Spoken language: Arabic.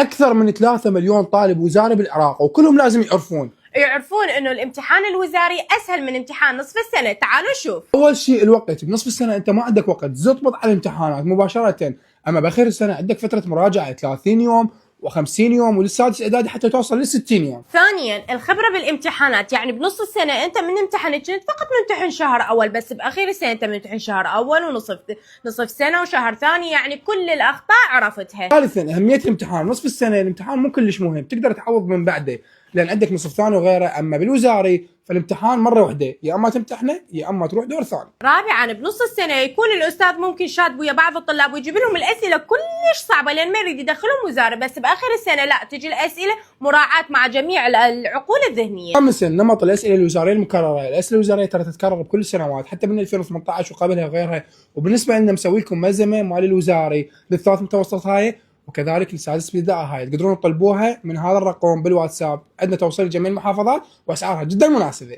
اكثر من 3 مليون طالب وزاري بالعراق، وكلهم لازم يعرفون انه الامتحان الوزاري اسهل من امتحان نصف السنه. تعالوا شوف. اول شيء الوقت، بنصف السنه انت ما عندك وقت زطبط على الامتحانات مباشره، اما باخر السنه عندك فتره مراجعه 30 يوم و50 يوم، وللسادس اعدادي حتى توصل ل60 يوم. ثانيا الخبره بالامتحانات، يعني بنص السنه انت من امتحان كنت فقط ممتحن شهر اول، بس باخير السنه انت ممتحن شهر اول ونصف سنه وشهر ثاني، يعني كل الاخطاء عرفتها. ثالثا اهميه الامتحان. نصف السنه الامتحان مو كلش مهم، تقدر تعوض من بعده لان عندك نصف ثاني وغيره، اما بالوزاري فالامتحان مره واحده، يا اما تمتحنه يا اما تروح دور ثاني. رابعا بنص السنه يكون الاستاذ ممكن شاد ويا بعض الطلاب ويجيب لهم الاسئله كلش صعبه لان ما يريد يدخلهم وزاره، بس باخر السنه لا، تجي الاسئله مراعاه مع جميع العقول الذهنيه. خامسا نمط الاسئله الوزاريه المكرره. الاسئله الوزاريه ترى تتكرر بكل السنوات حتى من 2018 وقبلها وغيرها، وبالنسبه لنا مسوي لكم ملزمه مال الوزاري للثلاث متوسط هاي، وكذلك للسادس ابتدائي هاي تقدرون تطلبوها من هذا الرقم بالواتساب. عندنا توصيل لجميع المحافظات واسعارها جدا مناسبه.